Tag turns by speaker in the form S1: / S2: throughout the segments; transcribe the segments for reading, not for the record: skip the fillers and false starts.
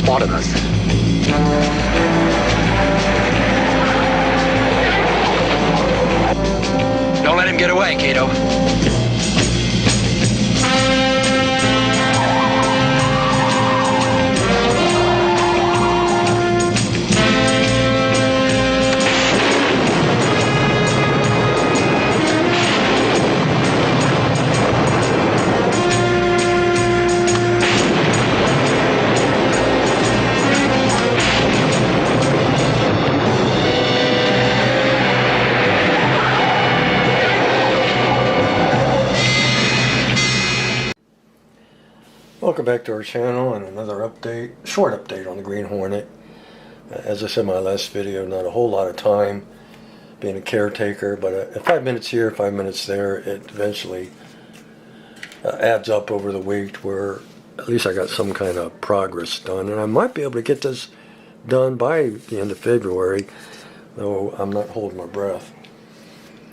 S1: spotted us. Don't let him get away, Kato.
S2: Welcome back to our channel and another update, short update on the Green Hornet. As I said in my last video, not a whole lot of time being a caretaker, but 5 minutes here, 5 minutes there, it eventually adds up over the week where at least I got some kind of progress done, and I might be able to get this done by the end of February, though I'm not holding my breath.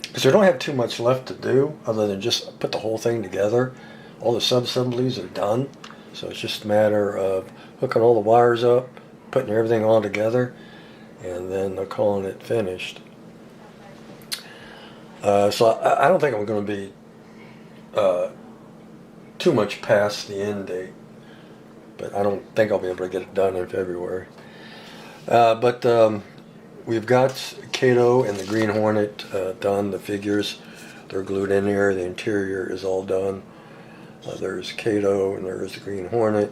S2: Because I don't have too much left to do other than just put the whole thing together. All the sub-assemblies are done, so it's just a matter of hooking all the wires up, putting everything all together, and then calling it finished. So I don't think I'm going to be too much past the end date, but I don't think I'll be able to get it done in February. But we've got Kato and the Green Hornet done. The figures, they're glued in here. The interior is all done. There's Kato and there's the Green Hornet.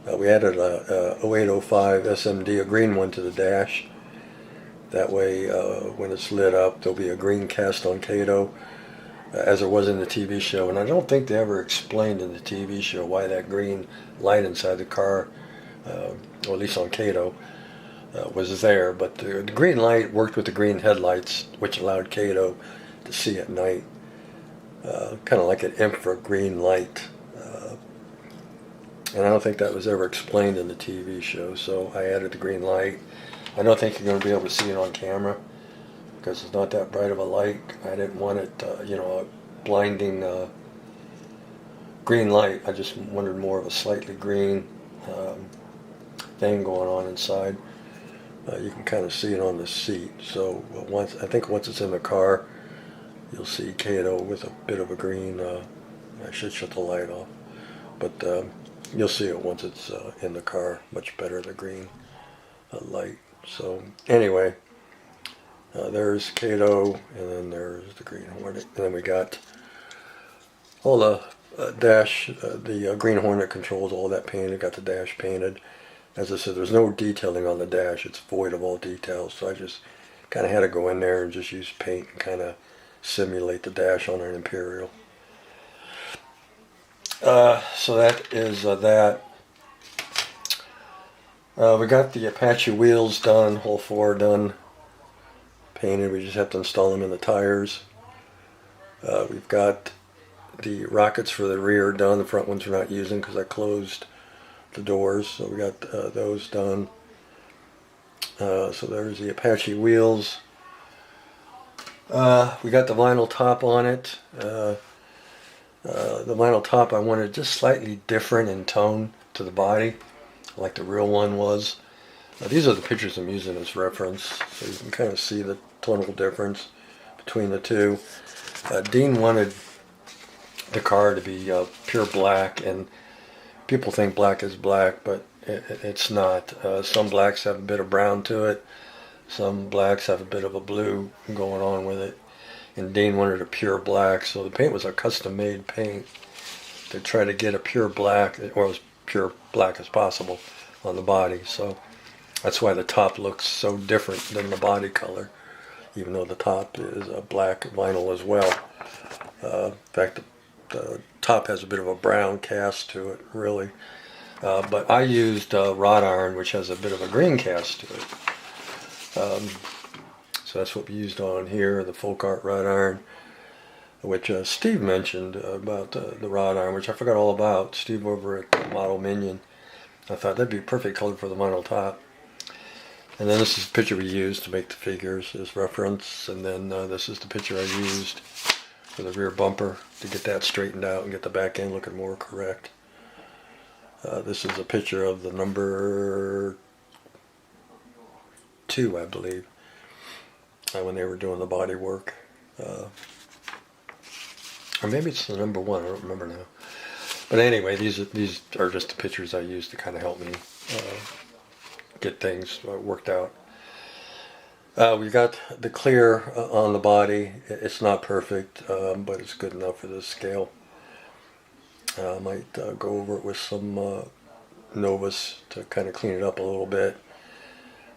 S2: We added a 0805 SMD, a green one, to the dash. That way, when it's lit up, there'll be a green cast on Kato, as it was in the TV show. And I don't think they ever explained in the TV show why that green light inside the car, or at least on Kato, was there. But the green light worked with the green headlights, which allowed Kato to see at night. Kind of like an infragreen light, and I don't think that was ever explained in the TV show, so I added the green light. I don't think you're going to be able to see it on camera because it's not that bright of a light. I didn't want it, a blinding green light. I just wanted more of a slightly green thing going on inside. You can kind of see it on the seat, so once it's in the car, you'll see Kato with a bit of a green. I should shut the light off, but you'll see it once it's in the car. Much better, the green light. So anyway, there's Kato, and then there's the Green Hornet, and then we got all the dash. The Green Hornet controls all that painted. Got the dash painted. As I said, there's no detailing on the dash. It's void of all details. So I just kind of had to go in there and just use paint and kind of simulate the dash on an Imperial. So that is that. We got the Apache wheels done, all four done, painted. We just have to install them in the tires. We've got the rockets for the rear done. The front ones we're not using because I closed the doors, so we got those done. So there's the Apache wheels. We got the vinyl top on it. The vinyl top I wanted just slightly different in tone to the body, like the real one was. These are the pictures I'm using as reference, so you can kind of see the tonal difference between the two. Dean wanted the car to be pure black, and people think black is black, but it's not. Some blacks have a bit of brown to it. Some blacks have a bit of a blue going on with it. And Dean wanted a pure black, so the paint was a custom-made paint to try to get a pure black, or as pure black as possible, on the body. So that's why the top looks so different than the body color, even though the top is a black vinyl as well. In fact, the top has a bit of a brown cast to it, really. But I used wrought iron, which has a bit of a green cast to it. So that's what we used on here, the Folk Art wrought iron, which Steve mentioned about the wrought iron, which I forgot all about. Steve over at Model Minion. I thought that'd be a perfect color for the vinyl top. And then this is the picture we used to make the figures as reference. And then this is the picture I used for the rear bumper to get that straightened out and get the back end looking more correct. This is a picture of the number 2, I believe, when they were doing the body work. Or maybe it's the number 1, I don't remember now. But anyway, these are just the pictures I used to kind of help me get things worked out. We got the clear on the body. It's not perfect, but it's good enough for this scale. I might go over it with some Novus to kind of clean it up a little bit.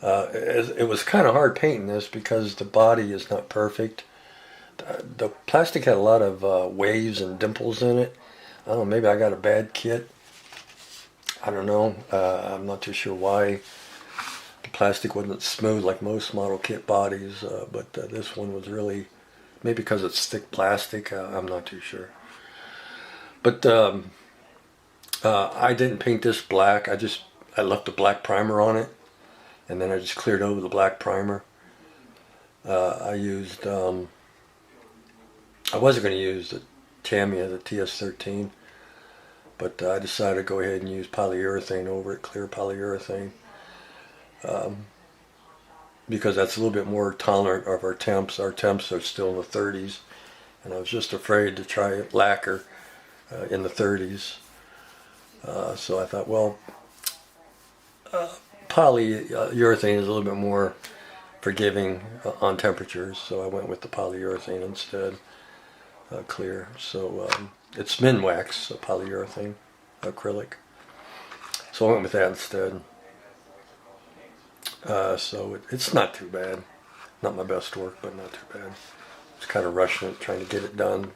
S2: It was kind of hard painting this because the body is not perfect. The plastic had a lot of waves and dimples in it. I don't know, maybe I got a bad kit. I don't know. I'm not too sure why the plastic wasn't smooth like most model kit bodies, but this one was really, maybe because it's thick plastic, I'm not too sure. But I didn't paint this black. I left a black primer on it, and then I just cleared over the black primer. I used, I wasn't going to use the Tamiya, the TS13, but I decided to go ahead and use polyurethane over it, clear polyurethane, because that's a little bit more tolerant of our temps. Our temps are still in the 30s, and I was just afraid to try lacquer in the 30s. So I thought, well, polyurethane is a little bit more forgiving on temperatures, so I went with the polyurethane instead, clear. So it's Minwax, polyurethane, acrylic. So I went with that instead. So it's not too bad. Not my best work, but not too bad. Just kind of rushing it, trying to get it done,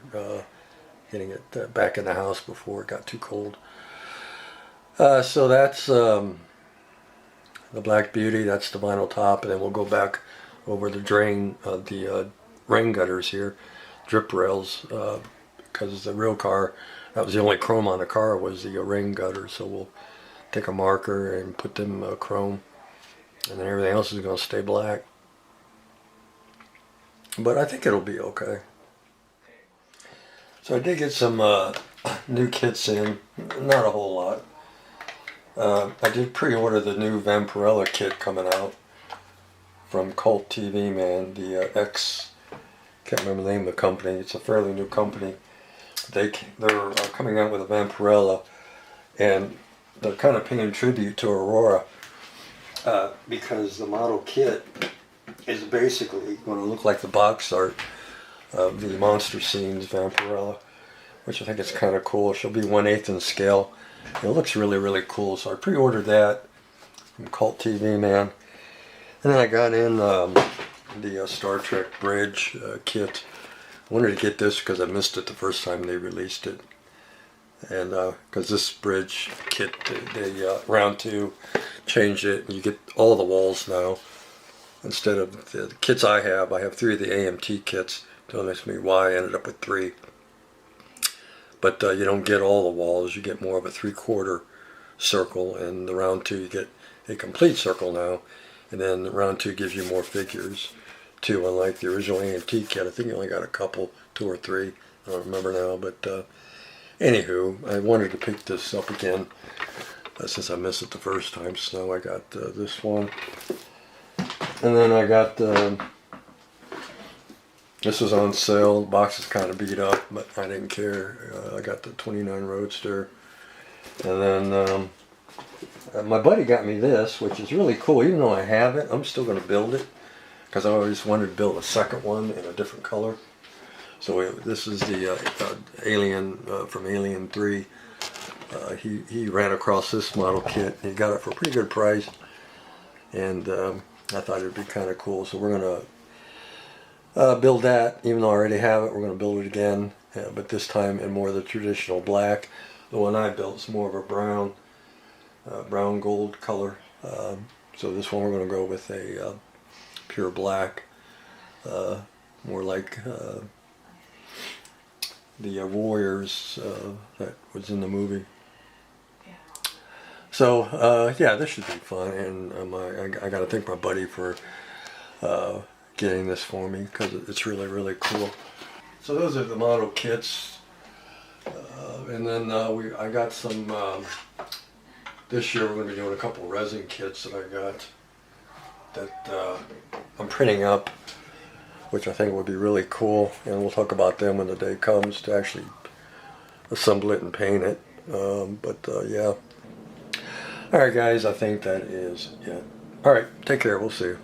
S2: getting it back in the house before it got too cold. So that's the Black Beauty. That's the vinyl top, and then we'll go back over the drain of the rain gutters here, drip rails, because the real car, that was the only chrome on the car, was the rain gutter. So we'll take a marker and put them chrome, and then everything else is going to stay black. But I think it'll be okay. So I did get some new kits in, not a whole lot. I did pre-order the new Vampirella kit coming out from Cult TV, man. The can't remember the name of the company. It's a fairly new company. They're coming out with a Vampirella, and they're kind of paying tribute to Aurora, because the model kit is basically going to look like the box art of the Monster Scenes Vampirella, which I think is kind of cool. She'll be 1/8 in scale. It looks really, really cool. So I pre-ordered that from Cult TV, man. And then I got in the Star Trek Bridge kit. I wanted to get this because I missed it the first time they released it. And because this bridge kit, they round 2 changed it, and you get all the walls now. Instead of the kits I have 3 of the AMT kits. Don't ask me why I ended up with 3. But you don't get all the walls. You get more of a 3/4 circle, and the round 2 you get a complete circle now. And then the round 2 gives you more figures too, unlike the original AMT kit. I think you only got a couple, 2 or 3. I don't remember now, but anywho, I wanted to pick this up again since I missed it the first time. So I got this one, and then I got this was on sale. The box is kind of beat up, but I didn't care. I got the 29 Roadster, and then my buddy got me this, which is really cool. Even though I have it, I'm still going to build it because I always wanted to build a second one in a different color. So this is the Alien from Alien 3. He ran across this model kit, and he got it for a pretty good price, and I thought it would be kind of cool. So we're going to build that. Even though I already have it, we're going to build it again, but this time in more of the traditional black. The one I built is more of a brown gold color. So this one we're going to go with a pure black, more like the Warriors that was in the movie. So yeah, this should be fun, and I got to thank my buddy for getting this for me because it's really, really cool. So those are the model kits, and then I got some this year we're going to be doing a couple resin kits that I got that I'm printing up, which I think would be really cool, and we'll talk about them when the day comes to actually assemble it and paint it. Yeah. Alright guys, I think that is it. Alright, take care, we'll see you.